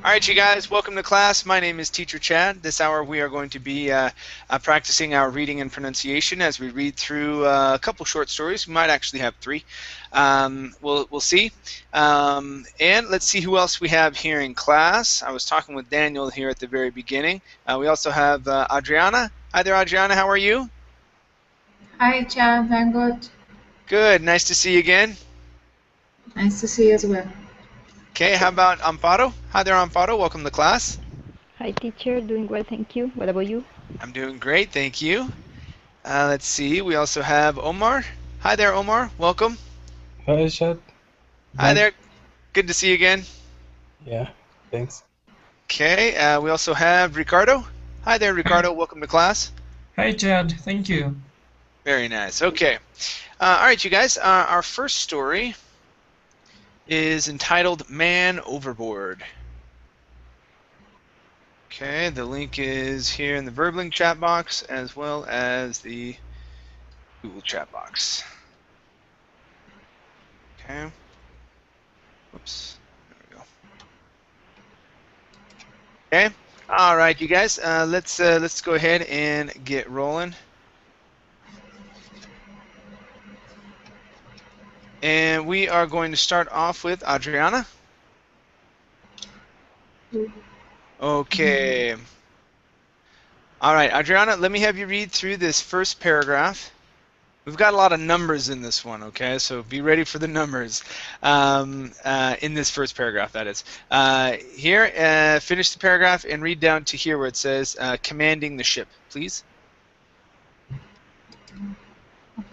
All right, you guys, welcome to class. My name is Teacher Chad. This hour we are going to be practicing our reading and pronunciation as we read through a couple short stories. We might actually have three. We'll see. And let's see who else we have here in class. I was talking with Daniel here at the very beginning. We also have Adriana. Hi there, Adriana. How are you? Hi, Chad. I'm good. Good. Nice to see you again. Nice to see you as well. Okay, how about Amparo? Hi there, Amparo. Welcome to class. Hi, teacher. Doing well, thank you. What about you? I'm doing great, thank you. Let's see, we also have Omar. Hi there, Omar. Welcome. Hi, Chad. Hi Back. there. Good to see you again. Yeah, thanks. Okay, we also have Ricardo. Hi there, Ricardo. Welcome to class. Hi, Chad. Thank you. Very nice. Okay. All right, you guys. Our first story is entitled Man Overboard. Okay, the link is here in the Verbling chat box as well as the Google chat box. Okay. Whoops. There we go. Okay. All right, you guys. Let's go ahead and get rolling. And we are going to start off with Adriana. Okay. All right, Adriana, let me have you read through this first paragraph. We've got a lot of numbers in this one, okay? So be ready for the numbers in this first paragraph, that is. Here, finish the paragraph and read down to here where it says, commanding the ship, please.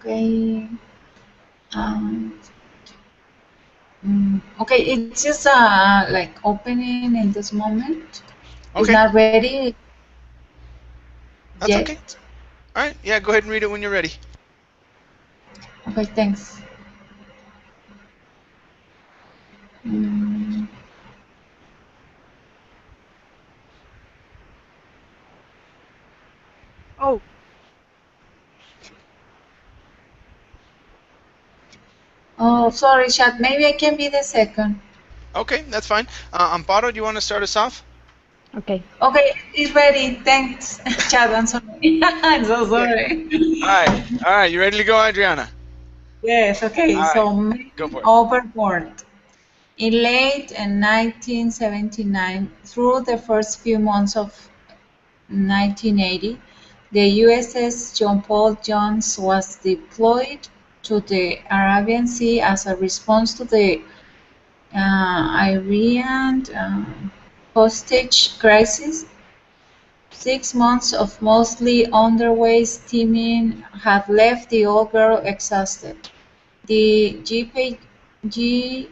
Okay. Okay, it's just like opening in this moment. Okay. It's not ready That's yet. okay. All right, yeah, go ahead and read it when you're ready. Okay, thanks. Oh, Oh, sorry, Chad. Maybe I can be the second. Okay, that's fine. Amparo, do you want to start us off? okay. Okay, it's ready. Thanks, Chad. I'm sorry. I'm so sorry. All right, you ready to go, Adriana? Yes, okay. All right, So, go for it. overboard. In late 1979, through the first few months of 1980, the USS John Paul Jones was deployed to the Arabian Sea as a response to the Iran hostage crisis. 6 months of mostly underway steaming had left the old girl exhausted. The JPJ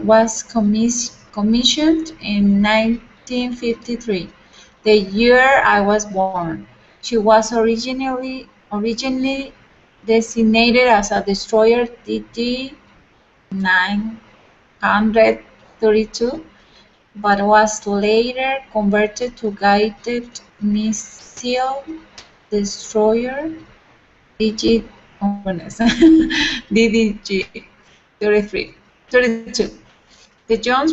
was commissioned in 1953, the year I was born. She was originally designated as a destroyer DD 932, but was later converted to guided missile destroyer DG, oh goodness, DDG 32. The Jones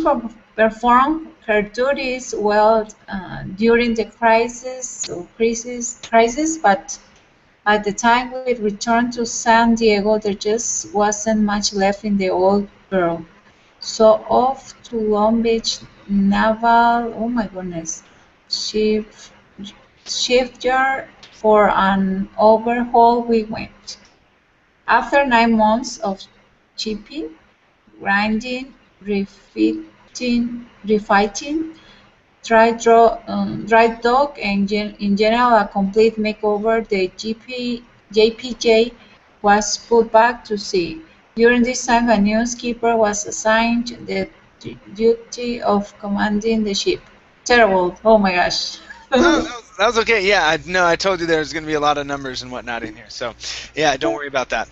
performed her duties well during the crisis, but by the time we returned to San Diego, there just wasn't much left in the old girl. So off to Long Beach Naval, oh my goodness, shipyard for an overhaul we went. After 9 months of chipping, grinding, refighting, dry dock, and in general a complete makeover, the JPJ was put back to sea. During this time, a new skipper was assigned the duty of commanding the ship. Terrible! Oh my gosh! No, that was okay. Yeah, I told you there's going to be a lot of numbers and whatnot in here. So, yeah, don't worry about that.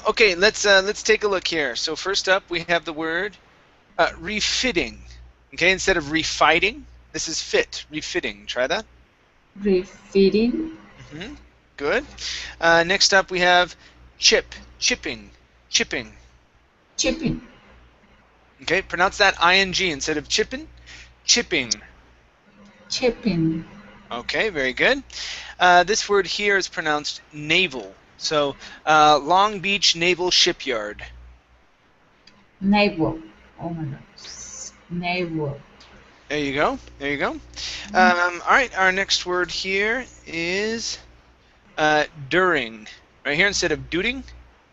Okay, let's take a look here. So first up, we have the word refitting. Okay, instead of refighting, this is fit. Refitting. Try that. Refitting. Good. Next up, we have chipping. Chipping. Okay, pronounce that ing instead of chipping. Chipping. chipping, Okay, very good. This word here is pronounced naval. So, Long Beach Naval Shipyard. navel. Oh my God. Navel. There you go. There you go. All right, our next word here is during. Right here, instead of during,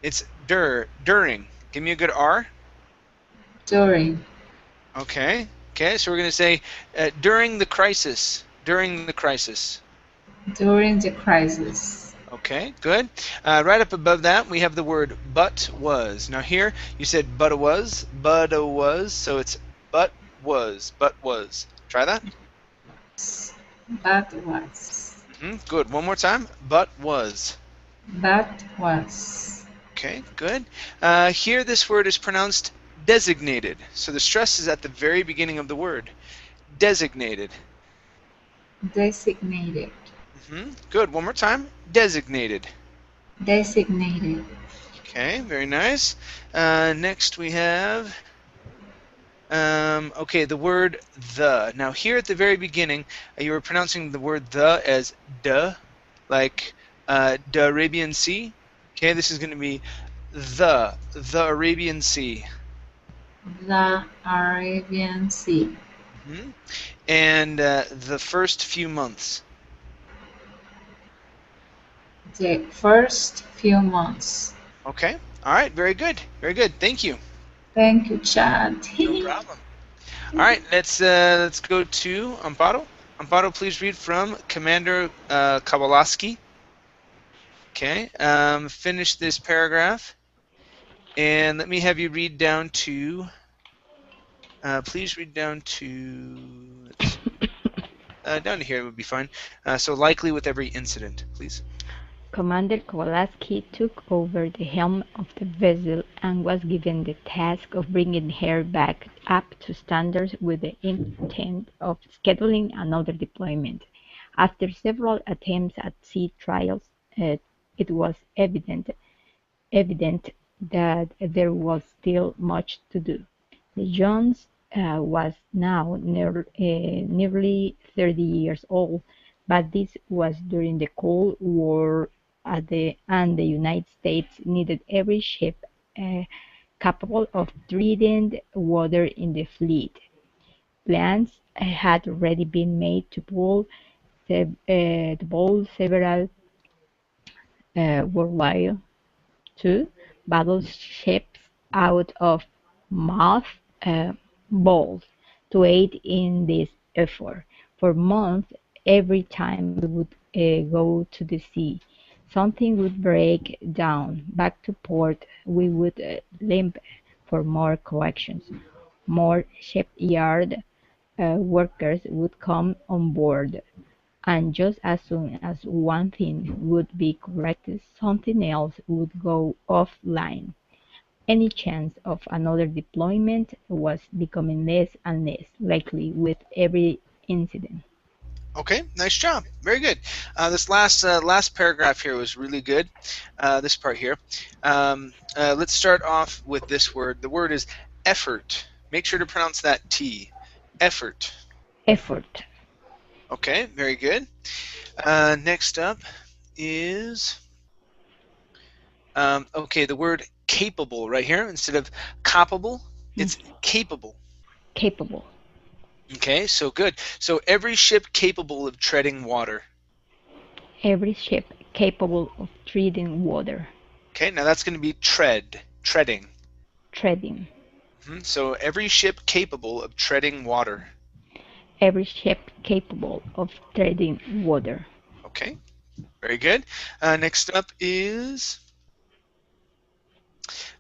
it's during. Give me a good R. During, Okay. Okay, so we're going to say during the crisis. During the crisis. during the crisis. Okay, good. Right up above that, we have the word but was. Now here, you said but was, so it's but was. Try that. That was. Good. One more time. But was. That was. Okay, good. Here, this word is pronounced designated. So the stress is at the very beginning of the word. Designated. Designated. Good. One more time. Designated. Designated. Okay, very nice. Next we have, okay, the word the. Now here at the very beginning, you were pronouncing the word the as duh, like the Arabian Sea. Okay, this is going to be the Arabian Sea. The Arabian Sea. hmm And the first few months. The first few months. Okay, all right, very good, very good. Thank you. Thank you, Chad. No problem. All right, let's go to Amparo. Amparo, please read from Commander Kowalski. Okay, finish this paragraph, and let me have you read down to. Please read down to. Down to here would be fine. So likely with every incident, please. Commander Kowalski took over the helm of the vessel and was given the task of bringing her back up to standards with the intent of scheduling another deployment. After several attempts at sea trials, it was evident that there was still much to do. The Jones was now nearly 30 years old, but this was during the Cold War, and the United States needed every ship capable of treading water in the fleet. Plans had already been made to build several worldwide two battleships out of mothballs to aid in this effort. For months, every time we would go to the sea, something would break down. Back to port, we would limp for more corrections. More shipyard workers would come on board, and just as soon as one thing would be corrected, something else would go offline. Any chance of another deployment was becoming less and less likely with every incident. Okay, nice job. Very good. This last paragraph here was really good. This part here. Let's start off with this word. The word is effort. Make sure to pronounce that T. Effort. Effort. Okay, very good. Next up is okay, the word capable right here. Instead of capable, it's capable. Capable. Okay, so good. So every ship capable of treading water. Every ship capable of treading water. Okay, now that's going to be treading. Treading. So every ship capable of treading water. Every ship capable of treading water. Okay, very good. Next up is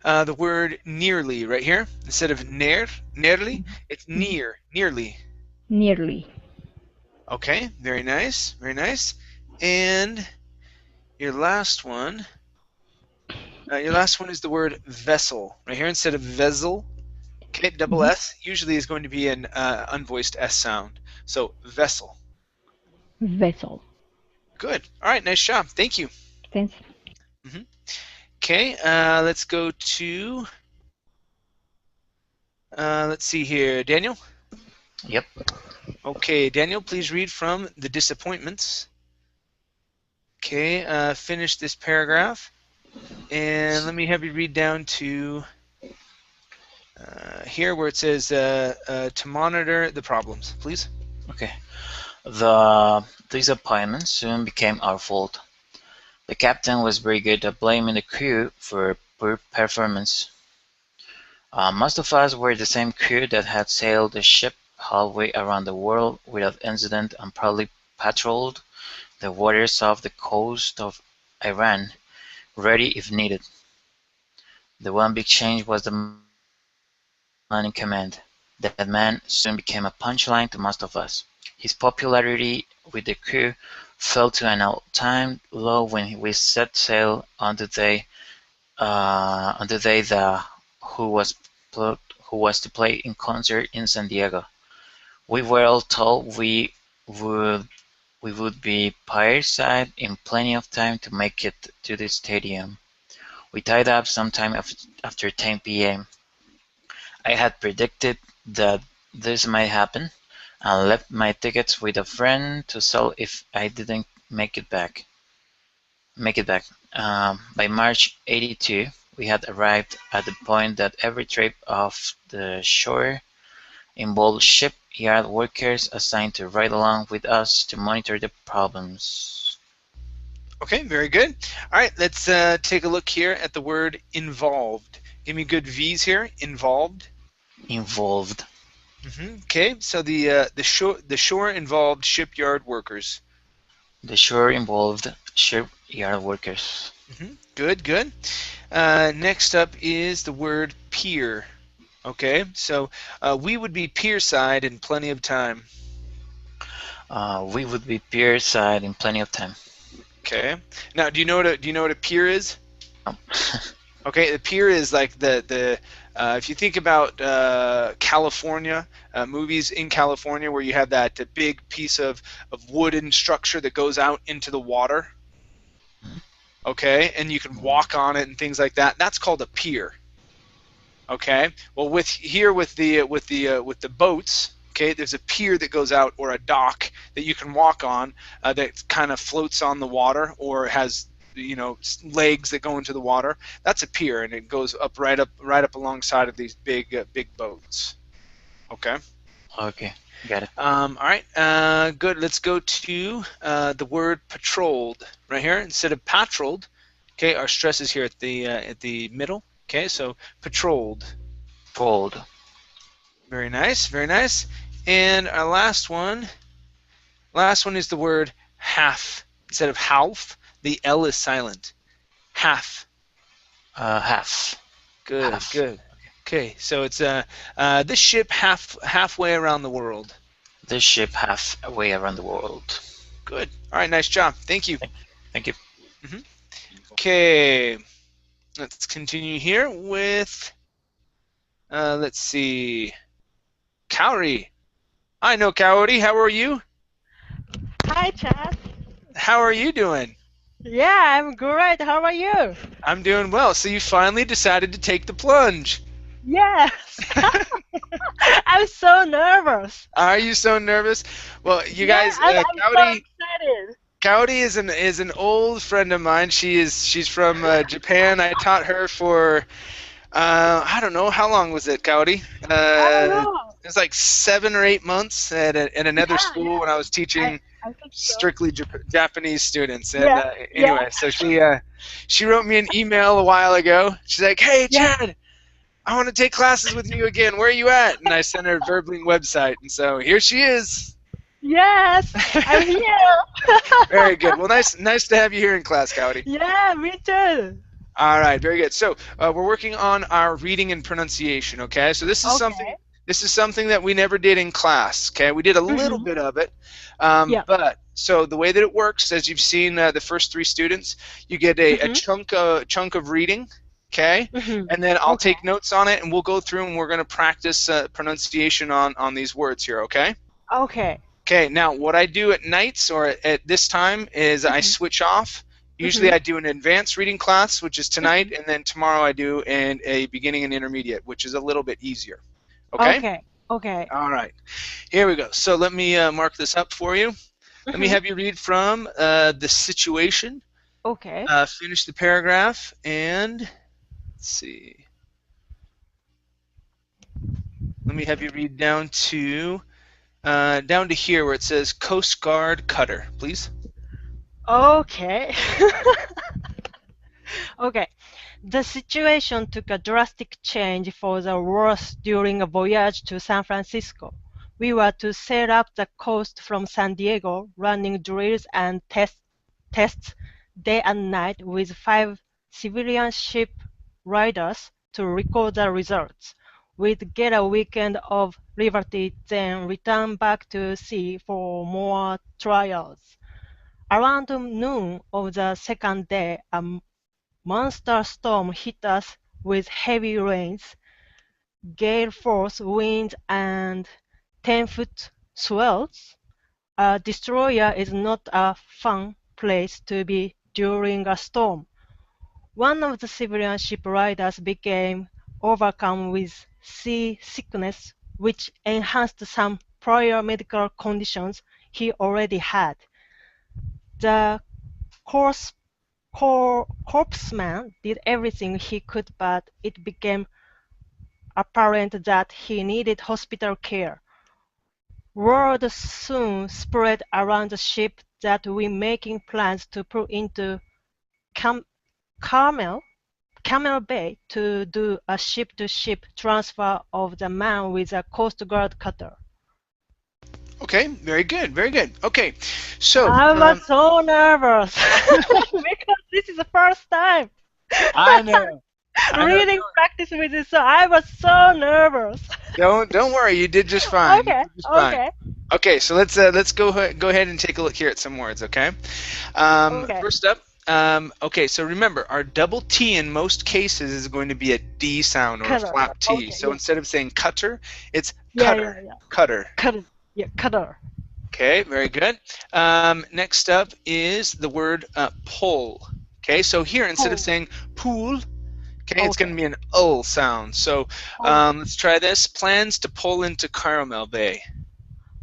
the word nearly right here. Instead of nearly, it's nearly. Nearly. Okay, very nice, very nice. And your last one is the word vessel right here. Instead of vessel, okay, double S usually is going to be an unvoiced S sound. So vessel. Vessel. Good. All right, nice job. Thank you. Thanks. Okay, let's go to Let's see here. Daniel? Yep. Okay, Daniel, please read from The Disappointments. Okay, finish this paragraph. And let me have you read down to here where it says to monitor the problems, please. Okay. The disappointment soon became our fault. The captain was very good at blaming the crew for poor performance. Most of us were the same crew that had sailed the ship halfway around the world without incident and proudly patrolled the waters off the coast of Iran, ready if needed. The one big change was the man in command. That man soon became a punchline to most of us. His popularity with the crew fell to an all-time low when we set sail on the day the who was who was to play in concert in San Diego. We were all told would we would be pier-side in plenty of time to make it to the stadium. We tied up sometime after 10 p.m. I had predicted that this might happen, and left my tickets with a friend to sell if I didn't make it back. By March '82, we had arrived at the point that every trip off the shore involved shipyard workers assigned to ride along with us to monitor the problems. Okay, very good. All right, let's take a look here at the word involved. Give me good V's here. Involved. Involved. Okay, so the shore involved shipyard workers. The shore involved shipyard workers. Good, good. Next up is the word pier. Okay, so we would be pier side in plenty of time. We would be pier side in plenty of time. Okay. Now, do you know what a pier is? No. Okay, the pier is like the if you think about California, movies in California where you have that big piece of wooden structure that goes out into the water. Okay, and you can walk on it and things like that. That's called a pier. Okay. Well, with the boats, okay, there's a pier that goes out or a dock that you can walk on that kind of floats on the water or has legs that go into the water. That's a pier, and it goes right up alongside of these big boats. Okay. Okay, got it. All right. Good. Let's go to the word patrolled right here instead of patrolled. Okay, our stress is here at the middle. Okay, so patrolled. Fold. Very nice, very nice. And our last one is the word half. Instead of half, the L is silent. Half. Half. Good, Half. good. Okay, so it's this ship halfway around the world. This ship halfway around the world. Good. All right, nice job. Thank you. Thank you. Okay, let's continue here with, let's see, Cowrie. I know Cowrie. How are you? Hi, Chad. How are you doing? Yeah, I'm great. How are you? I'm doing well. So you finally decided to take the plunge. Yes. I'm so nervous. Are you so nervous? Well, you guys, I'm so Cowrie. excited. Cowdy is an old friend of mine. She's from Japan. I taught her for I don't know, how long was it, Cowdy? I don't know. It was like 7 or 8 months at another Yeah, school yeah. when I was teaching I think so. strictly Japanese students. And Yeah, anyway, so she wrote me an email a while ago. She's like, "Hey, Yeah. Chad, I want to take classes with you again. Where are you at?" And I sent her a Verbling website, and so here she is. Yes, I'm here. Very good. Well, nice to have you here in class, Cowdy. Yeah, me too. All right, very good. So we're working on our reading and pronunciation. Okay, so this is something that we never did in class. Okay, we did a little bit of it, Yeah. but so the way that it works, as you've seen the first 3 students, you get a chunk of reading. Okay, and then I'll take notes on it, and we'll go through and we're going to practice pronunciation on these words here. Okay. Okay. Okay, now what I do at nights or at this time is I switch off. Usually I do an advanced reading class, which is tonight, and then tomorrow I do a beginning and intermediate, which is a little bit easier. Okay? Okay. Okay. All right. Here we go. So let me mark this up for you. Let me Mhm. have you read from the situation, Okay. finish the paragraph, and let's see. Let me have you read down to here where it says Coast Guard cutter, please. Okay. Okay. The situation took a drastic change for the worse during a voyage to San Francisco. We were to sail up the coast from San Diego, running drills and tests day and night with 5 civilian ship riders to record the results. We'd get a weekend of liberty, then return back to sea for more trials. Around noon of the second day, a monster storm hit us with heavy rains, gale force winds, and 10-foot swells. A destroyer is not a fun place to be during a storm. One of the civilian ship riders became overcome with sea sickness, which enhanced some prior medical conditions he already had. The corpse corpseman did everything he could, but it became apparent that he needed hospital care. Word soon spread around the ship that we making plans to put into Cam- Carmel, Camel Bay to do a ship-to-ship transfer of the man with a Coast Guard cutter. Okay, very good, very good. Okay, so I was so nervous because this is the first time I know, I know. reading practice with you, so I was so nervous. Don't worry, you did just fine. You Okay, did just fine. okay, Okay, so let's go ahead and take a look here at some words. Okay, okay. first up. Okay, so remember, our double T in most cases is going to be a D sound or a Cutter. flap T. Okay, So yeah. instead of saying cutter, it's Yeah, cutter, yeah, yeah. cutter. Cutter. Yeah, cutter. Okay, very good. Next up is the word pull. Okay, so here instead of Pull. saying pool, okay, it's going to Okay. be an ul sound. So Okay. let's try this. Plans to pull into Caramel Bay.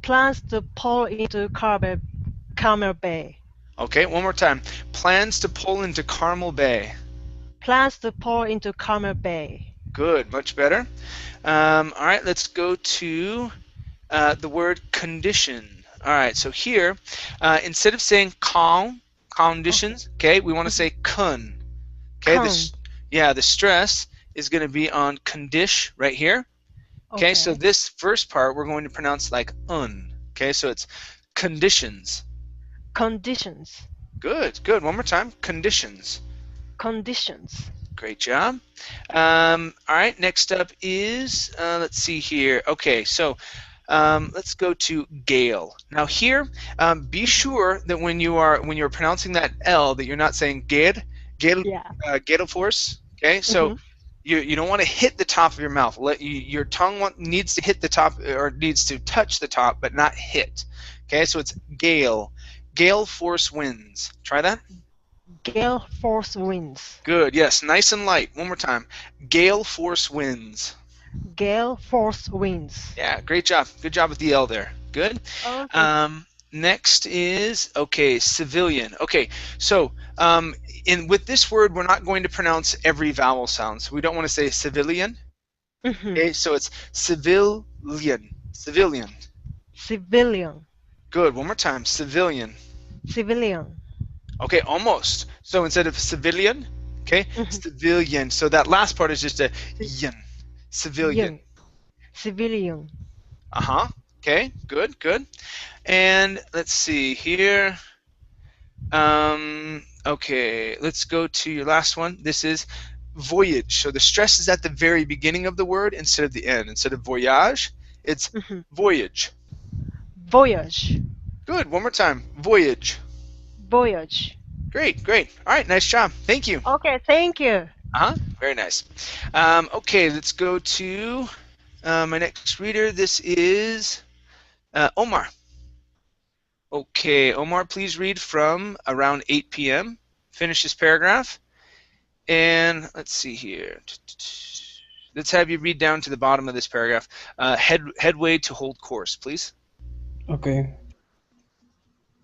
Plans to pull into Carmel Bay. Okay, one more time. Plans to pull into Carmel Bay. Plans to pull into Carmel Bay. Good, much better. All right, let's go to the word condition. All right, so here, instead of saying Okay. conditions, okay, we want to Mhm. say kun. Okay, Con. yeah, the stress is going to be on condish right here. Okay, so Okay. this first part we're going to pronounce like un. Okay, so it's conditions. Conditions. Good, good. One more time. Conditions. Conditions. Great job. All right, next up is, let's see here. Okay, so let's go to gale. Now here, be sure that when you're pronouncing that L, that you're not saying gale, Yeah. gale force. Okay, so Mm-hmm. you don't want to hit the top of your mouth. Your tongue needs to hit the top or needs to touch the top, but not hit. Okay, so it's gale force winds. Try that. Gale force winds. Good. Yes, nice and light. One more time. Gale force winds. Gale force winds. Yeah, great job. Good job with the L there. Good. Okay. Next is okay, civilian. Okay, so in with this word, we're not going to pronounce every vowel sound. So we don't want to say civilian. Mm-hmm. Okay, so it's civilian. Civilian. Civilian. Good. One more time. Civilian. Civilian. Okay, almost. So instead of civilian, okay, Mm-hmm. civilian. So that last part is just a yin. Civilian. Civilian. Civilian. Uh-huh. Okay, good, good. And let's see here. Okay, let's go to your last one. This is voyage. So the stress is at the very beginning of the word instead of the end. Instead of voyage, it's Mm-hmm. voyage. Voyage. Good, one more time. Voyage. Voyage. Great, great. All right, nice job. Thank you. Okay, thank you. Uh-huh, very nice. Okay, let's go to my next reader. This is Omar. Okay, Omar, please read from around 8 p.m. Finish this paragraph. And let's see here. let's have you read down to the bottom of this paragraph. Headway to hold course, please. Okay.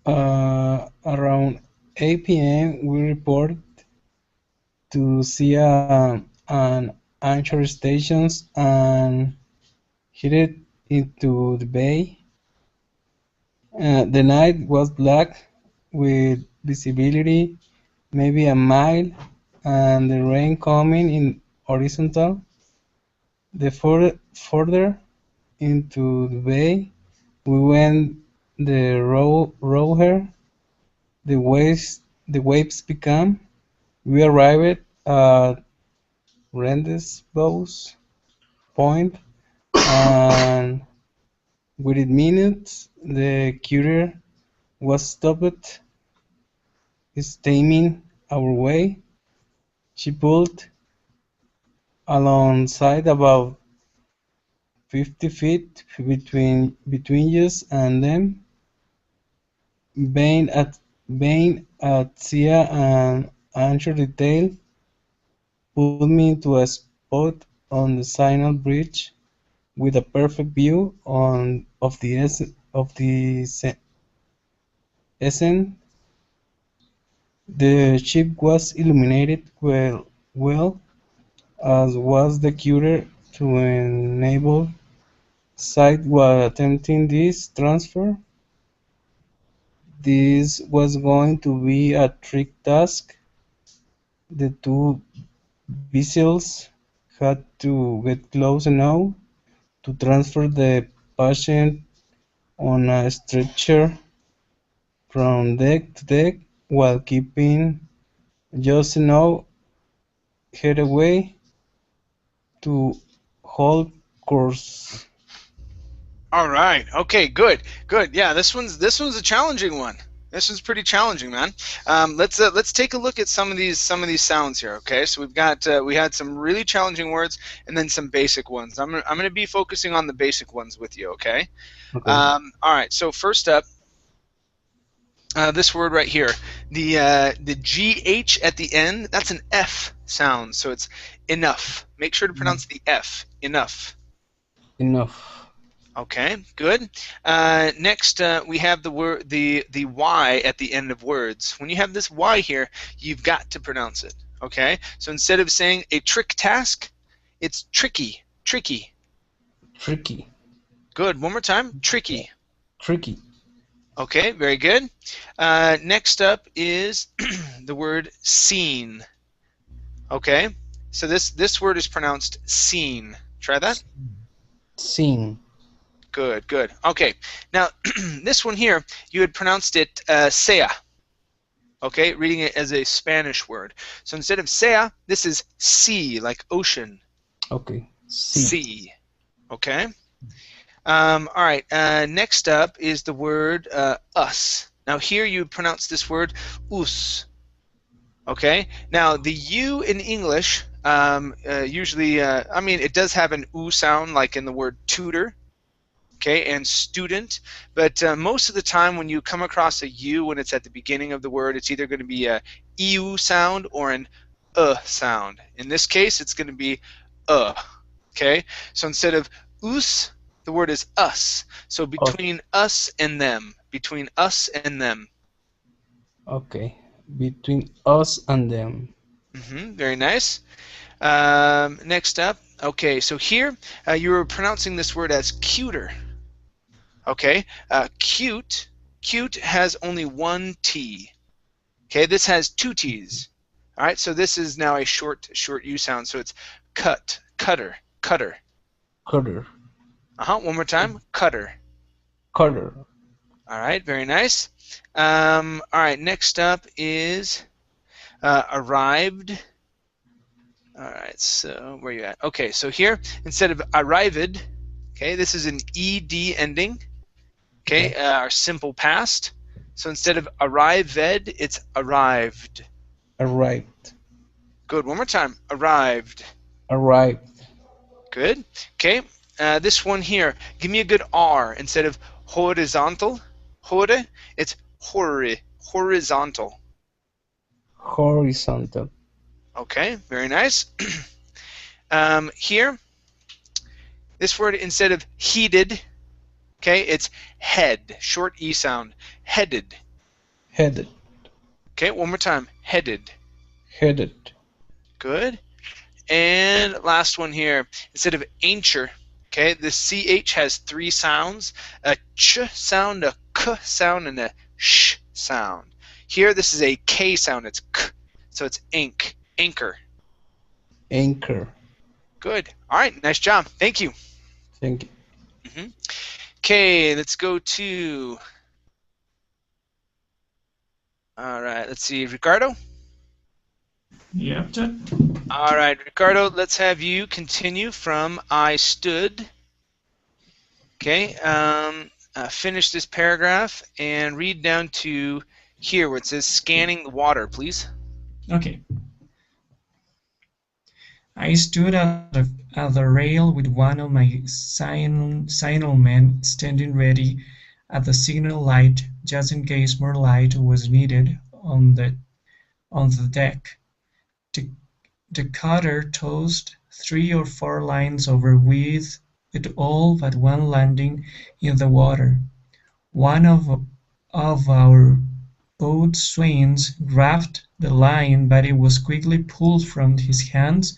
Around 8 p.m., we report to see an anchor stations and headed into the bay. The night was black with visibility maybe a mile and the rain coming in horizontal. The further into the bay we went, the rougher the waves became. We arrived at Rendezvous Point, and within minutes the cutter was stopped steaming our way. She pulled alongside about 50 feet between us and them, baying at sea and anchor detail, put me into a spot on the signal bridge with a perfect view of the Essen. The ship was illuminated well, as was the cutter, to enable sight while attempting this transfer. This was going to be a trick task. The two vessels had to get close enough to transfer the patient on a stretcher from deck to deck while keeping just enough headway to hold course. All right. Okay. Good. Good. Yeah. This one's a challenging one. This one's pretty challenging, man. Let's take a look at some of these sounds here. Okay. So we had some really challenging words and then some basic ones. I'm gonna be focusing on the basic ones with you. Okay. Okay. All right. So first up, this word right here, the GH at the end. That's an F sound. So it's enough. Make sure to pronounce the F. Enough. Enough. Okay, good. Next, we have the Y at the end of words. When you have this Y here, you've got to pronounce it. Okay, so instead of saying a trick task, it's tricky, tricky. Tricky. Good. One more time, tricky. Tricky. Okay, very good. Next up is the word seen. Okay, so this word is pronounced seen. Try that. Seen. Good, good. Okay, now this one here, you had pronounced it sea. Okay, reading it as a Spanish word. So instead of sea, this is sea, like ocean. Okay. Sea. Okay. All right. Next up is the word us. Now here you pronounce this word us. Okay. Now the U in English usually, I mean, it does have an U sound, like in the word tutor. Okay, and student, but most of the time when you come across a U when it's at the beginning of the word, it's either going to be a EU sound or an sound. In this case, it's going to be okay, so instead of us, the word is us. So between us and them, between us and them. Okay, between us and them. Very nice. Next up, okay, so here you were pronouncing this word as cuter. Okay, cute has only one T. Okay, this has two T's. All right, so this is now a short U sound. So it's cutter. Cutter. One more time, cutter. Cutter. All right, very nice. All right, next up is arrived. All right, so where are you at? Okay, so here instead of arrived, okay, this is an ed ending. Okay, our simple past. So instead of arrived, it's arrived. Arrived. Good. One more time. Arrived. Arrived. Good. Okay. This one here. Give me a good R instead of horizontal. Hore. It's horizontal. Horizontal. Okay. Very nice. Here This word, instead of heated, okay, it's head, short E sound, headed. headed, Okay, one more time, headed. headed, Good. And last one here, instead of anchor, okay, the CH has three sounds, a ch sound, a k sound, and a sh sound. Here, this is a K sound, it's k, so it's ink, anchor. anchor. Good. All right, nice job. Thank you. Thank you. Okay, let's go to, all right, let's see, Ricardo. Yep, Chad. All right, Ricardo, let's have you continue from I stood. Okay, finish this paragraph and read down to here where it says scanning the water, please. Okay. I stood at the rail with one of my signalmen standing ready at the signal light just in case more light was needed on the deck. The, the cutter tossed 3 or 4 lines over with all but one landing in the water. One of our boatswains grasped the line, but it was quickly pulled from his hands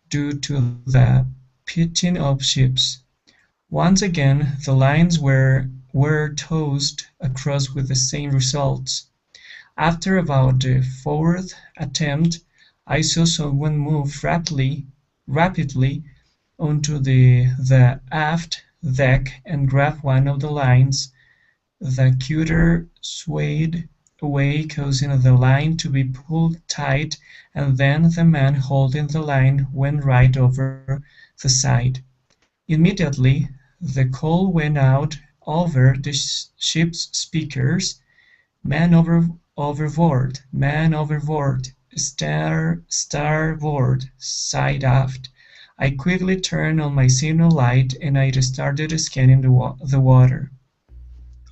due to the pitching of ships. Once again the lines were tossed across with the same results. After about the fourth attempt I saw someone move rapidly onto the aft deck and grab one of the lines. The cutter swayed away, causing the line to be pulled tight, and then the man holding the line went right over the side. Immediately the call went out over the ship's speakers: "Man overboard! Man overboard! Starboard! Side aft!" I quickly turned on my signal light and I started scanning the water.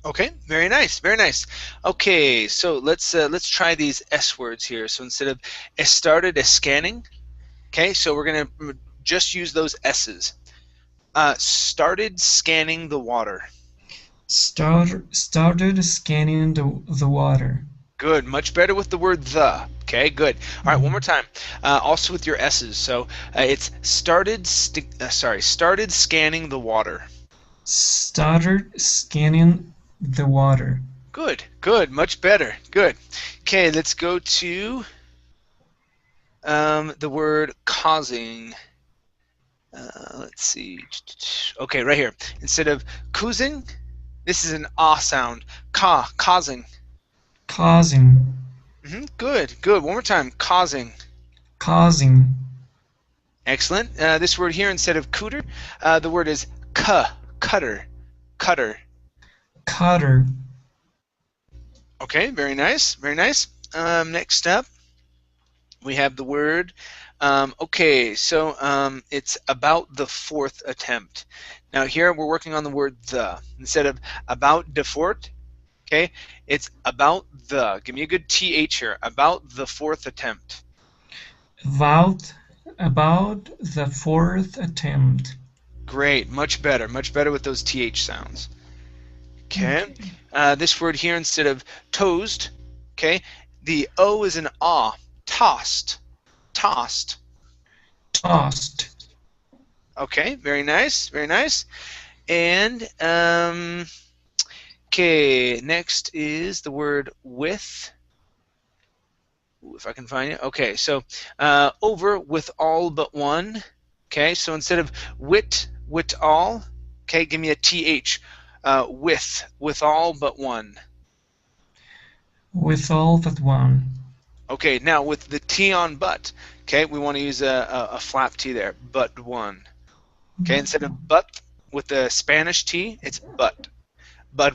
Okay, very nice, very nice. Okay, so let's try these S words here. So instead of started as scanning, okay, so we're gonna just use those S's. Started scanning the water. Started scanning the water. Good, much better with the word the. Okay, good. All right, one more time. Also with your S's. So it's started scanning the water. Started scanning the water. Good, good, much better. Good. Okay, let's go to the word causing. Let's see. Okay, right here. Instead of causing, this is an ah sound. Causing. Causing. Good, good. One more time. Causing. Causing. Excellent. This word here, instead of cooter, the word is cutter. Cutter. Cutter. Okay, very nice, very nice. Next up, we have the word. Okay, so it's about the fourth attempt. Now here we're working on the word the. Instead of about the fourth, okay, it's about the. Give me a good TH here. About the fourth attempt. About the fourth attempt. Great, much better with those TH sounds. Okay, this word here, instead of toasted, okay, the O is an ah. Tossed. Tossed. Tossed. Okay, very nice, very nice. And okay, next is the word with. Ooh, if I can find it. Okay, so over with all but one. Okay, so instead of wit all, okay, give me a th. With all but one. With all but one. Okay, now with the T on but, okay, we want to use a flap T there, but one. Okay, instead of but with the Spanish T, it's but. But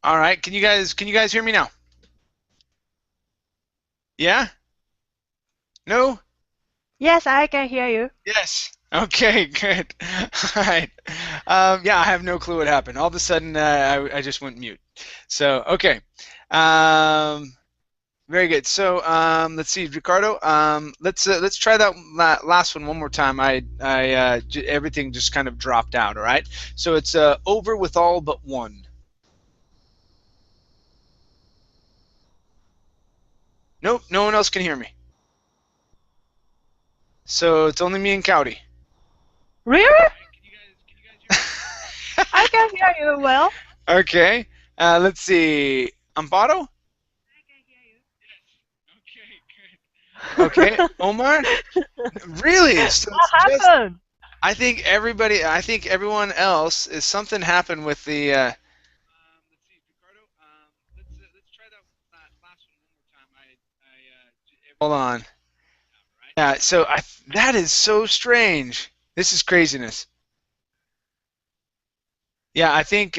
All right. Can you guys hear me now? Yeah? No? Yes, I can hear you. Yes. Okay, good. All right. Yeah, I have no clue what happened. All of a sudden, I just went mute. So, okay. Um, Very good. So, let's see, Ricardo. Let's try that last one more time. Everything just kind of dropped out. All right. So it's over with all but one. Nope, no one else can hear me. So it's only me and Cowdy. Really? Can you guys hear me? I can hear you well. Okay. Let's see. Amparo? Okay. Omar? Really? So What it's just. happened? I think everyone else is something happened with the. Let's see, Ricardo. Let's try that last one more time. Hold on. Yeah. So that is so strange. This is craziness. Yeah, I think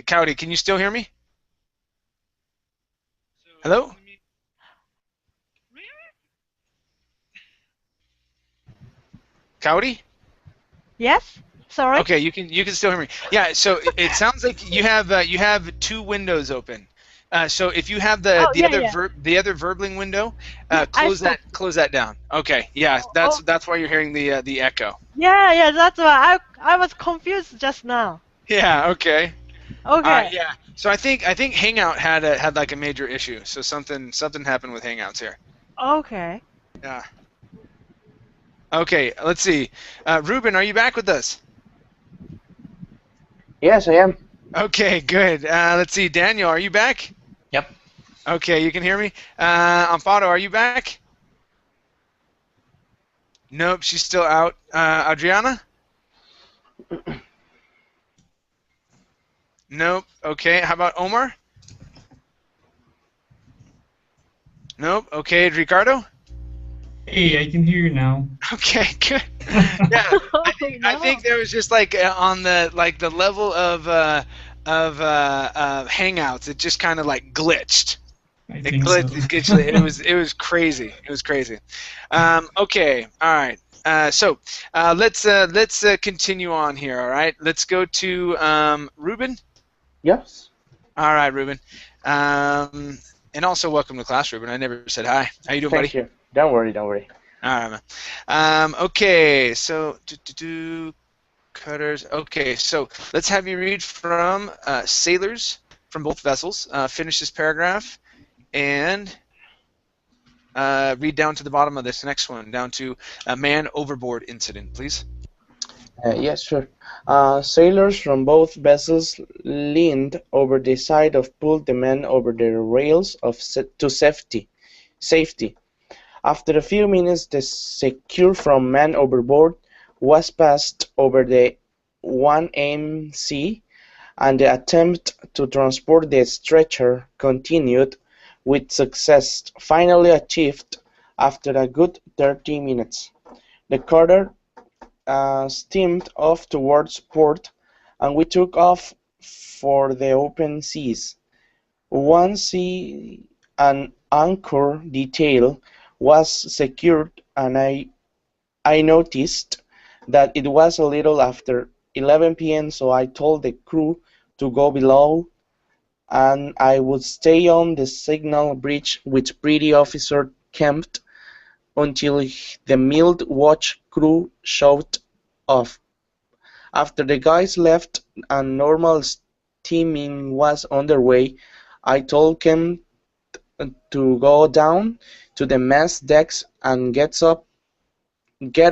Cowdy, can you still hear me? Hello? Cowdy? Yes? Sorry? Okay, you can still hear me. Yeah, so it sounds like you have two windows open. So if you have Oh, the yeah, other yeah. verbling window, I stopped. close that down. Okay, yeah, Oh, that's why you're hearing the echo. yeah, yeah, that's why I was confused just now. Yeah, okay. All right, Okay, yeah. So I think Hangout had like a major issue. So something happened with Hangouts here. okay. Yeah. Okay, let's see. Ruben, are you back with us? Yes, I am. Okay, good. Let's see. Daniel, are you back? Yep. Okay, you can hear me. Amparo, are you back? Nope, she's still out. Adriana? Nope. Okay, how about Omar? Nope. Okay, Ricardo? Hey, I can hear you now. Okay, good. Yeah, Oh, I no. think there was just like on the level of Hangouts, it just kind of like glitched. I It think so. glitched. It was crazy. It was crazy. Okay. All right. Let's continue on here. All right. Let's go to Ruben. Yes. All right, Ruben. And also welcome to class, Ruben. I never said hi. How you doing, buddy? Thank you. Don't worry, don't worry. All right, man. Okay. So cutters. Okay. So let's have you read from sailors from both vessels. Finish this paragraph and read down to the bottom of this next one, down to a man overboard incident, please. Yes, sure. Sailors from both vessels leaned over the side of pulled the men over the rails to safety. Safety. After a few minutes, the secure from man overboard was passed over the 1MC, and the attempt to transport the stretcher continued with success finally achieved after a good 30 minutes. The cutter steamed off towards port, and we took off for the open seas. Once an anchor detail was secured, and I noticed that it was a little after 11 p.m., so I told the crew to go below, and I would stay on the signal bridge with pretty officer camped until the mild watch crew showed off. After the guys left and normal steaming was underway, I told Kemp to go down to the mess decks and get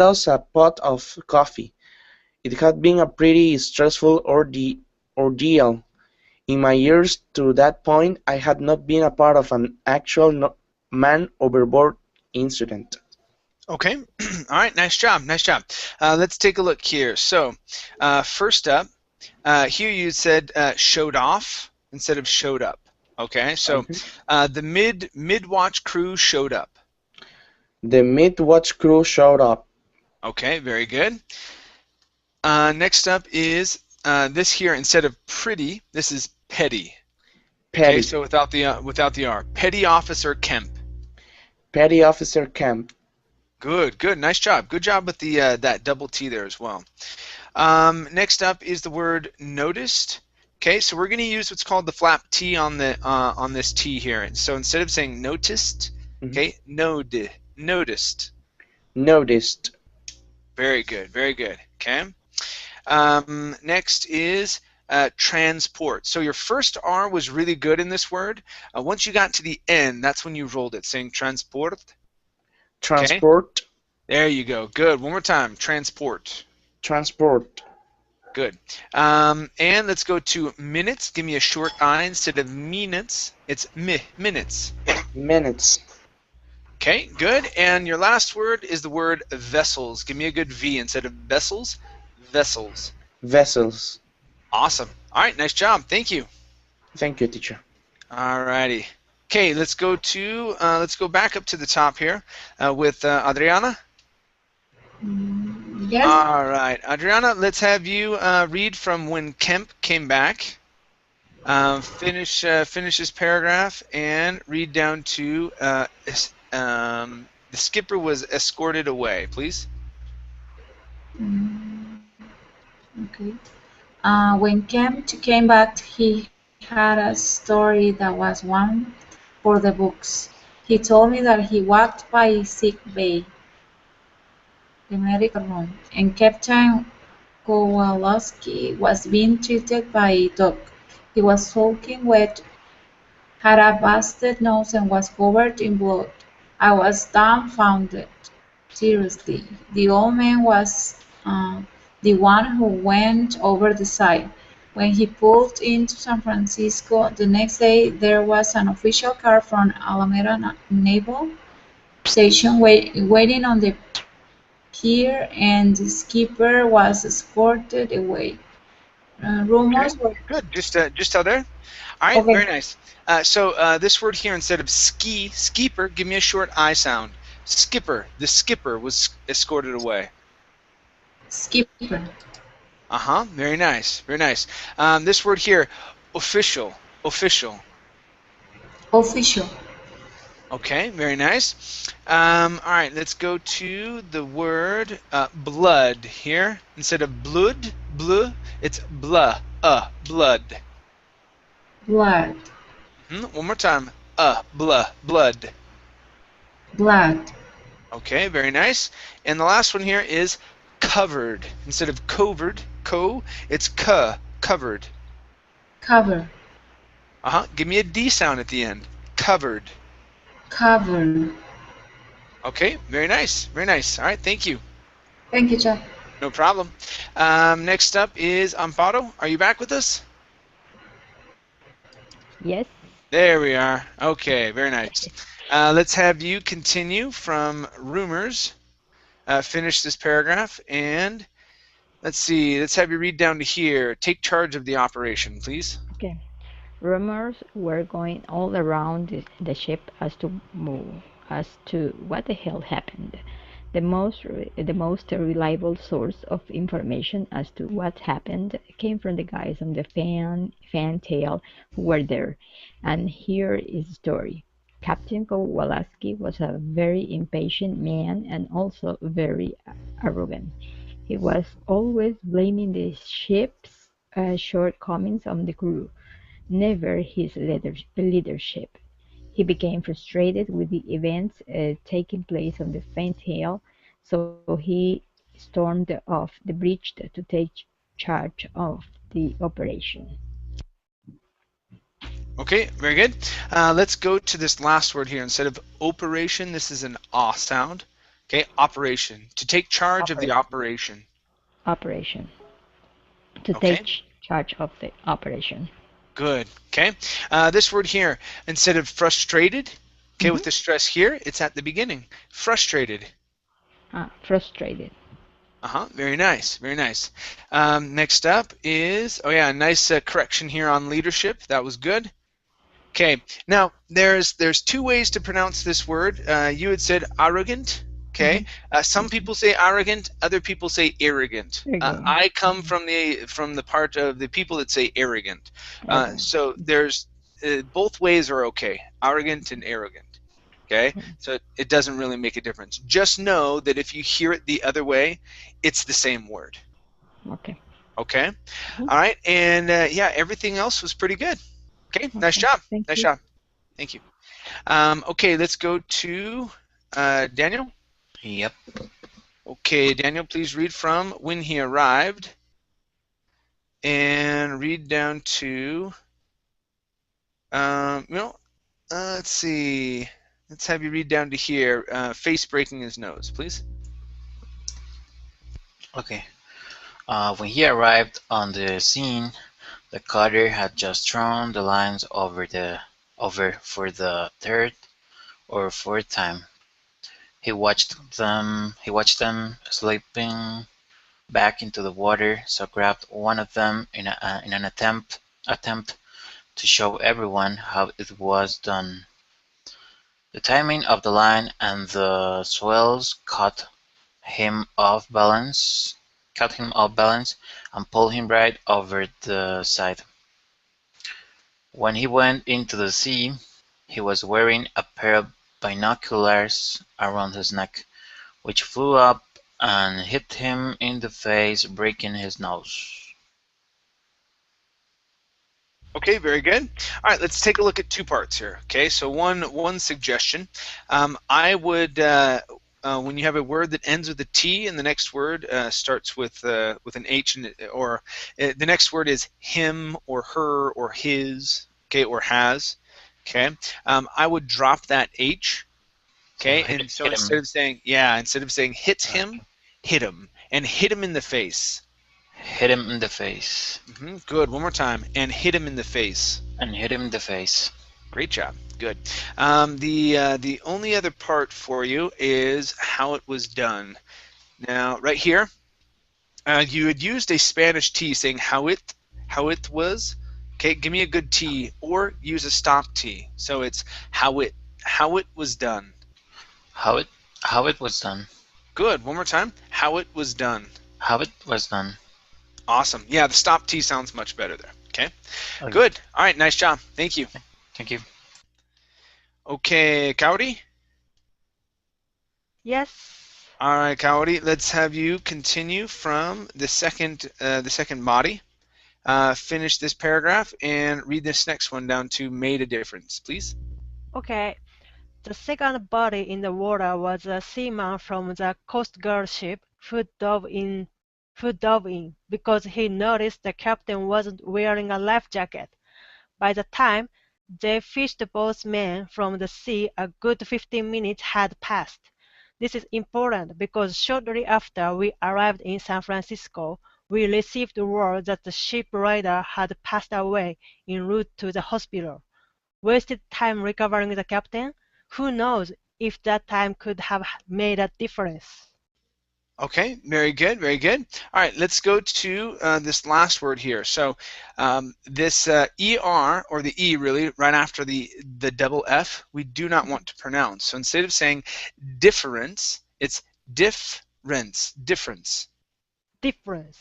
us a pot of coffee. It had been a pretty stressful ordeal. In my years to that point, I had not been a part of an actual man overboard incident. Okay. All right. Nice job. Nice job. Let's take a look here. So, first up, here you said showed off instead of showed up. Okay. So, Mhm. the mid watch crew showed up. The mid-watch crew showed up. Okay. Very good. Next up is this here instead of pretty. This is petty. Okay, Petty. so without the R. Petty Officer Kemp. Petty Officer Camp. Good, good, nice job. Good job with the that double T there as well. Next up is the word noticed. Okay, so we're going to use what's called the flap T on this T here. So instead of saying noticed, Mhm. okay, noticed. Noticed. Very good, very good. Okay. Next is transport. So your first R was really good in this word. Once you got to the end, that's when you rolled it, saying transport. Okay. Transport. There you go. Good. One more time. Transport. Transport. Good. And let's go to minutes. Give me a short I instead of minutes. It's minutes. Minutes. Okay, good. And your last word is the word vessels. Give me a good V instead of vessels. Vessels. Vessels. Awesome. All right, nice job. Thank you. Thank you, teacher. All righty. Okay, let's go back up to the top here with Adriana. Yes. All right, Adriana, let's have you read from when Kemp came back. Finish this paragraph and read down to the skipper was escorted away, please. Mm, okay. When Kemp came back, he had a story that was one for the books. He told me that he walked by sick bay, the medical room, and Captain Kowalski was being treated by a dog. He was soaking wet, had a busted nose, and was covered in blood. I was dumbfounded. Seriously, the old man was the one who went over the side. When he pulled into San Francisco the next day, there was an official car from Alameda Naval Station waiting on the pier, and the skipper was escorted away. Okay, Rumors were good. Just out there. All right, okay. very nice. This word here, instead of skipper, give me a short I sound. Skipper. The skipper was escorted away. Skipper, Uh-huh. Very nice. Very nice. This word here, official. Official. official, Okay, very nice. All right, let's go to the word blood here. Instead of blood, it's blah, blood. blood, One more time, blah, blood. blood, Okay, very nice. And the last one here is covered. Instead of covered, it's covered. cover, Give me a D sound at the end. Covered. cover. Okay, very nice, very nice. All right, thank you. Thank you, Jack. No problem. Next up is Amparo. Are you back with us? Yes. There we are. Okay, very nice. Let's have you continue from rumors. Finish this paragraph, and let's see. Let's have you read down to here. Take charge of the operation, please. Okay. Rumors were going all around the ship as to what the hell happened. The most reliable source of information as to what happened came from the guys on the fantail who were there. And here is the story. Captain Kowalski was a very impatient man and also very arrogant. He was always blaming the ship's shortcomings on the crew, never his leadership. He became frustrated with the events taking place on the Faintail, so he stormed off the bridge to take charge of the operation. Okay, very good. Let's go to this last word here. Instead of operation, this is an ah sound. Okay, operation. To take charge of the Operation. operation. Operation. To Okay, take charge of the operation. good. Okay, this word here, instead of frustrated, okay, with Mhm. the stress here, it's at the beginning. Frustrated. Frustrated. Very nice. Very nice. Next up is, oh yeah, nice correction here on leadership. That was good. Okay. Now there's two ways to pronounce this word. You had said arrogant. Okay. Mhm. Some people say arrogant. Other people say arrogant. Again. I come from the part of the people that say arrogant. Again. So there's both ways are okay. Arrogant and arrogant. Okay, so it doesn't really make a difference. Just know that if you hear it the other way, it's the same word. Okay. Okay, Mhm. all right, and yeah, everything else was pretty good. Okay, nice Okay. job, Thank nice you. job. Thank you. Okay, let's go to Daniel. Yep. Okay, Daniel, please read from when he arrived and read down to you know, let's see. Let's have you read down to here. Face breaking his nose, please. Okay. When he arrived on the scene, the cutter had just thrown the lines over for the third or fourth time. He watched them slipping back into the water, so grabbed one of them in an attempt to show everyone how it was done. The timing of the line and the swells caught him off balance and pulled him right over the side. When he went into the sea, he was wearing a pair of binoculars around his neck, which flew up and hit him in the face, breaking his nose. Okay, very good. All right, let's take a look at two parts here. Okay, so one suggestion. I would when you have a word that ends with a T and the next word starts with an H, or the next word is him or her or his, okay, or has. Okay, I would drop that H. So Okay, hit, and so hit him. instead of saying hits him, Okay. hit him in the face. Hit him in the face. Good. One more time, and hit him in the face. And hit him in the face. Great job. Good. The only other part for you is how it was done. Now, right here, you had used a Spanish T, saying how it was. Okay, give me a good T, or use a stop T. So it's how it was done. How it how it was done. Good. One more time. How it was done. How it was done. Awesome. Yeah, the stop T sounds much better there. Okay. Okay. Good. All right. Nice job. Thank you. Thank you. Okay, Cowdy. Yes. All right, Cowdy. Let's have you continue from the second body. Finish this paragraph and read this next one down to made a difference, please. Okay. The second body in the water was a seaman from the Coast Guard ship who dove in because he noticed the captain wasn't wearing a life jacket. By the time they fished both men from the sea, a good 15 minutes had passed. This is important because shortly after we arrived in San Francisco, we received word that the ship rider had passed away en route to the hospital. Wasted time recovering the captain? Who knows if that time could have made a difference? Okay, very good, very good. All right, let's go to this last word here. So this ER, or the E really, right after the double F, we do not want to pronounce. So instead of saying difference, it's difference, difference. Difference.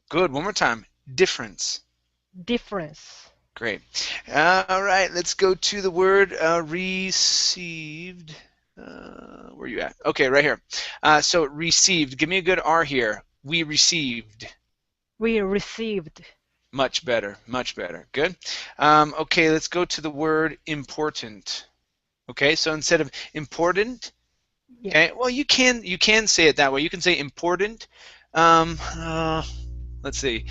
Good, one more time, difference. Difference. Great. All right, let's go to the word received. Where are you at? Okay, right here. So received. Give me a good R here. We received. We received. Much better. Much better. Good. Okay, let's go to the word important. Okay, so instead of important, Yeah. okay, well you can say it that way. You can say important. Um, uh, let's see.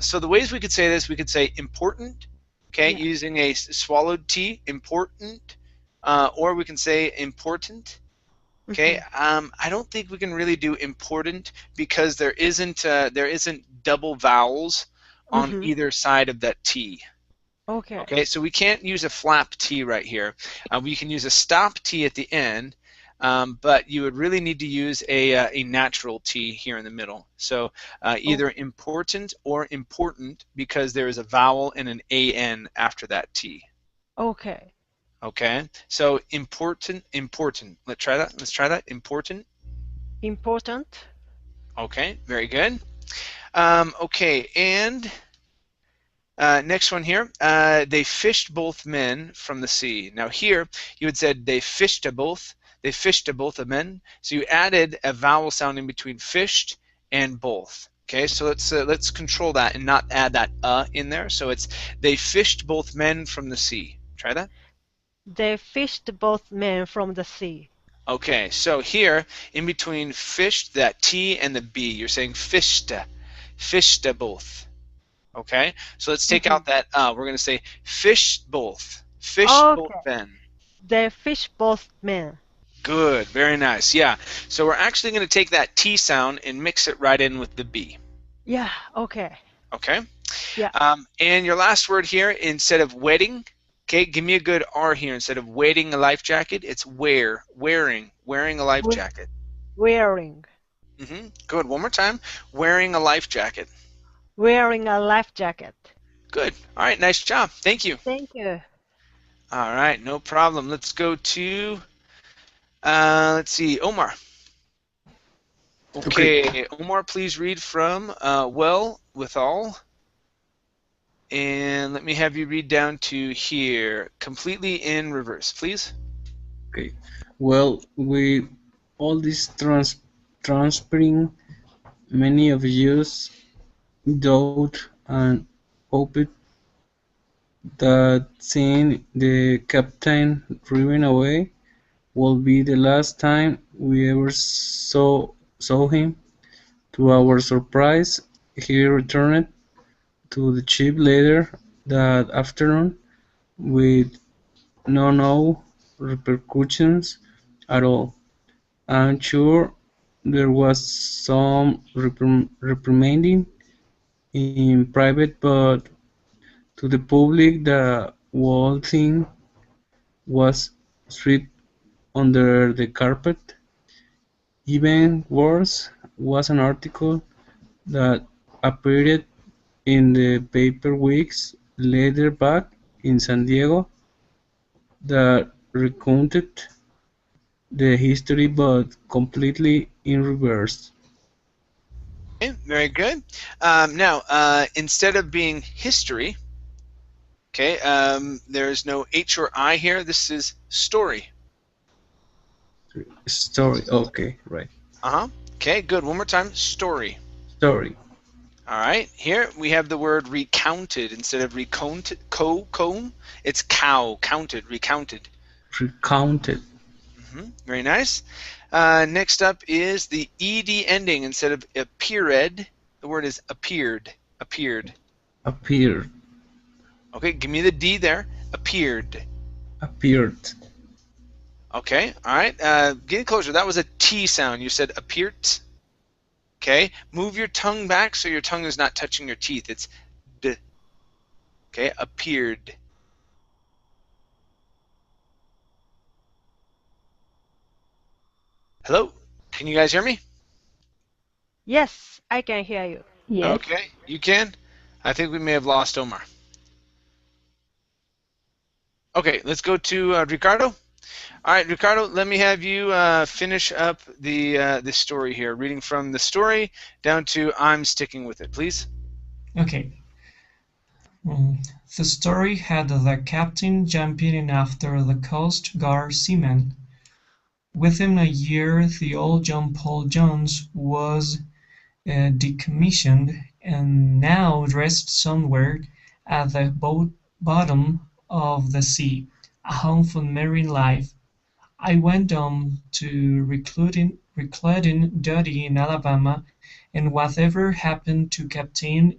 So the ways we could say this, we could say important, okay, Yeah. using a swallowed T, important, or we can say important. Okay, I don't think we can really do important because there isn't double vowels on Mm-hmm. either side of that T. Okay. Okay, so we can't use a flap T right here. We can use a stop T at the end, but you would really need to use a natural T here in the middle. So either Okay. important or important because there is a vowel and an AN after that T. Okay. Okay, so important, important. Let's try that. Let's try that. Important. Important. Okay, very good. Okay, and Next one here. They fished both men from the sea. Now here you had said they fished a both. They fished a both of men. So you added a vowel sound in between fished and both. Okay, so let's control that and not add that in there. So it's they fished both men from the sea. Try that. They fished both men from the sea. Okay, so here in between fished, that T and the B, you're saying fished, fished both. Okay, so let's take Mhm. out that we're going to say fished both. Fished both Okay. men. They fished both men. Good, very nice. Yeah, so we're actually going to take that T sound and mix it right in with the B. Yeah, okay. Okay, Yeah. and your last word here, instead of wedding, okay, give me a good R here. Instead of waiting a life jacket, it's wearing a life We- jacket. Wearing. Good, one more time. Wearing a life jacket. Wearing a life jacket. Good. All right, nice job. Thank you. Thank you. All right, no problem. Let's go to, let's see, Omar. Okay. Okay, Omar, please read from well with all. And let me have you read down to here, completely in reverse, please. Okay. Well, with all this transpiring, many of us doubt and hoped that seeing the captain driven away would be the last time we ever saw him. To our surprise, he returned to the ship later that afternoon with no repercussions at all. I'm sure there was some reprimanding in private, but to the public the whole thing was swept under the carpet. Even worse was an article that appeared in the paper weeks later back in San Diego that recounted the history but completely in reverse. Okay, very good. Now, instead of being history, okay, there's no H or I here. This is story. Story. Okay, right. Uh-huh. Okay, good. One more time. Story. Story. All right. Here we have the word recounted instead of comb. It's cow. Counted. Recounted. Recounted. Very nice. Next up is the ed ending instead of appeared. The word is appeared. Appeared. Appeared. Okay. Give me the D there. Appeared. Appeared. Okay. All right. Getting closer. That was a T sound. You said appeared. Okay. Move your tongue back so your tongue is not touching your teeth. It's D. Okay. Appeared. Hello? Can you guys hear me? Yes, I can hear you. Yes. Okay. You can? I think we may have lost Omar. Okay. Let's go to Ricardo. All right, Ricardo, let me have you finish up the story here, reading from the story down to I'm sticking with it, please. Okay. The story had the captain jumping in after the Coast Guard seamen. Within a year the old John Paul Jones was decommissioned and now rests somewhere at the bottom of the sea, a home for marine life. I went on to recruiting duty in Alabama, and whatever happened to Captain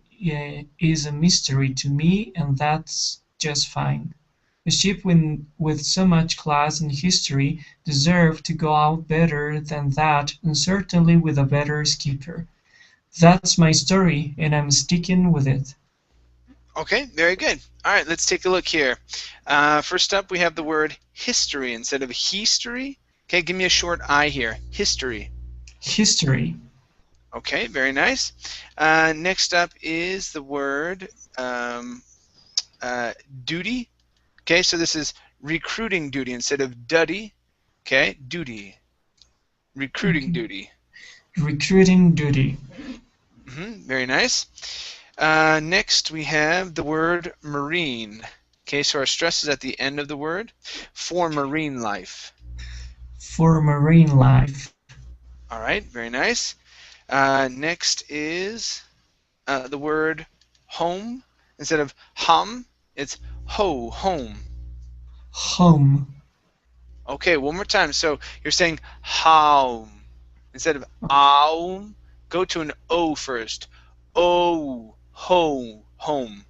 is a mystery to me, and that's just fine. A ship with so much class and history deserved to go out better than that, and certainly with a better skipper. That's my story, and I'm sticking with it. Okay, very good. All right, let's take a look here. First up, we have the word history instead of history. Okay, give me a short I here. History. History. Okay, very nice. Next up is the word duty. Okay, so this is recruiting duty instead of duddy. Okay, duty. Recruiting Okay. duty. Recruiting duty. Very nice. Next, we have the word marine. Okay, so our stress is at the end of the word. For marine life. For marine life. All right, very nice. Next is the word home. Instead of hum, it's home. Home. Okay, one more time. So you're saying home. Instead of aum, go to an O first. Home. Home.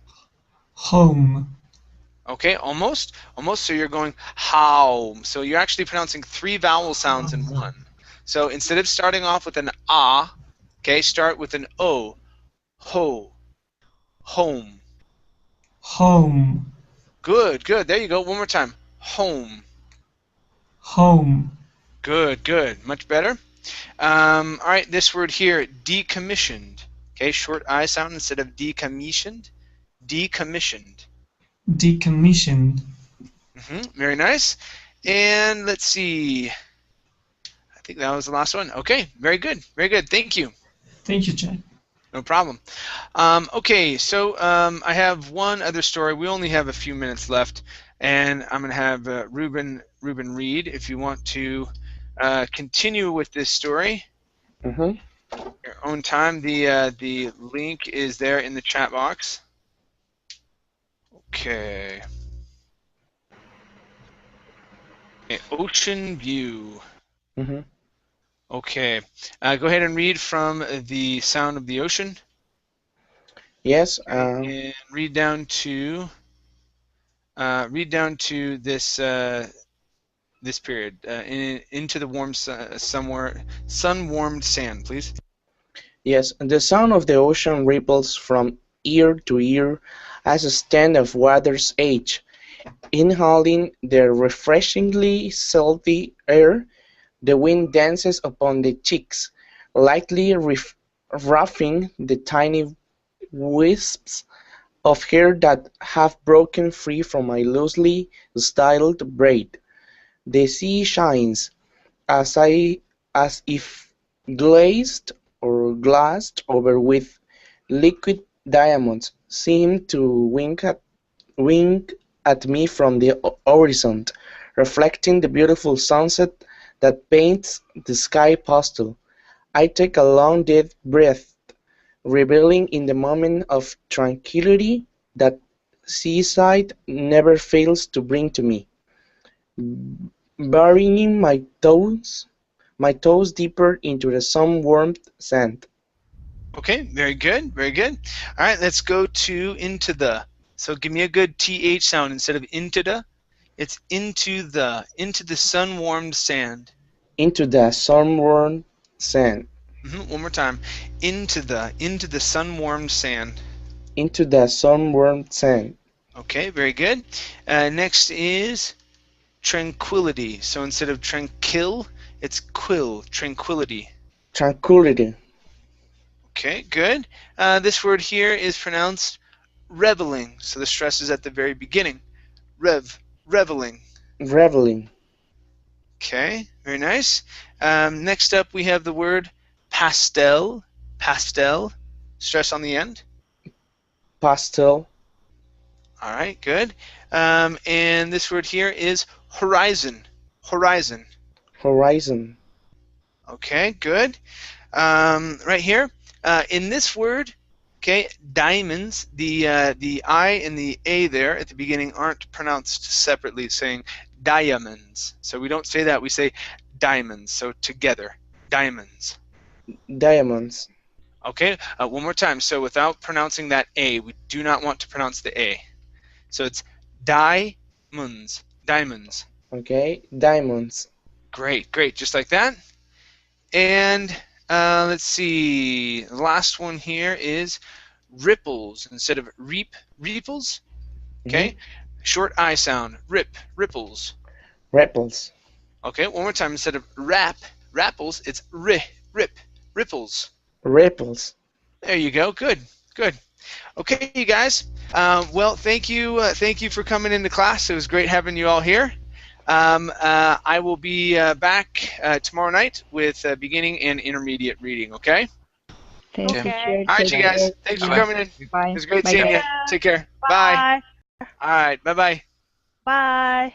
Okay, almost. So you're going home. So you're actually pronouncing 3 vowel sounds in one. So instead of starting off with an ah, okay, start with an o. Home. Home. Good. There you go. One more time. Home. Home. Good. Much better. All right, this word here, decommissioned. Okay, short I sound instead of decommissioned. Decommissioned. Decommissioned. Very nice. And let's see. I think that was the last one. Okay, very good. Thank you. Thank you, Chad. No problem. Okay, so I have one other story. We only have a few minutes left, and I'm going to have Ruben read. If you want to continue with this story, Mm-hmm. your own time. The link is there in the chat box. Okay. Ocean view. Mm-hmm. Okay. Go ahead and read from the sound of the ocean. Yes. Okay, and read down to this this period into the warm sun-warmed sand, please. Yes. The sound of the ocean ripples from ear to ear as a stand of water's edge. Inhaling the refreshingly salty air, the wind dances upon the cheeks, lightly ruffling the tiny wisps of hair that have broken free from my loosely styled braid. The sea shines, as if glazed or glassed over with liquid diamonds, seem to wink at me from the horizon, reflecting the beautiful sunset that paints the sky pastel. I take a long deep breath, reveling in the moment of tranquillity that seaside never fails to bring to me. Burying my toes deeper into the sun-warmed sand. Okay, very good. All right, let's go to into the. So give me a good th sound instead of into the. It's into the sun-warmed sand. Into the sun-warmed sand. One more time. Into the sun-warmed sand. Into the sun-warmed sand. Okay, very good. Next is tranquility. So instead of tranquil, it's tranquility. Tranquility. Okay, good. This word here is pronounced reveling. So the stress is at the very beginning. Reveling. Reveling. Okay, very nice. Next up, we have the word pastel. Stress on the end. Pastel. All right, good. And this word here is horizon. Horizon. Okay, good. Right here, in this word, okay, diamonds, the I and the A there at the beginning aren't pronounced separately, saying diamonds. So we don't say that, we say diamonds. So together, diamonds. Diamonds. Okay, one more time. So without pronouncing that A, we do not want to pronounce the A. So it's diamonds. Okay, diamonds. Great, just like that. And let's see. The last one here is ripples instead of ripples. Okay, short I sound. Ripples. Ripples. Okay, one more time. Instead of rapples, it's ripples. Ripples. There you go. Good. Okay, you guys. Well, thank you for coming into class. It was great having you all here. I will be back tomorrow night with beginning and intermediate reading. Okay. Thanks, Too. Okay. teacher. All right, Take you care. guys. See Thanks for you. Bye-bye. coming in. It Bye. was great Bye, seeing guys. you. Yeah. Take care. Bye. Bye. All right. Bye bye. Bye.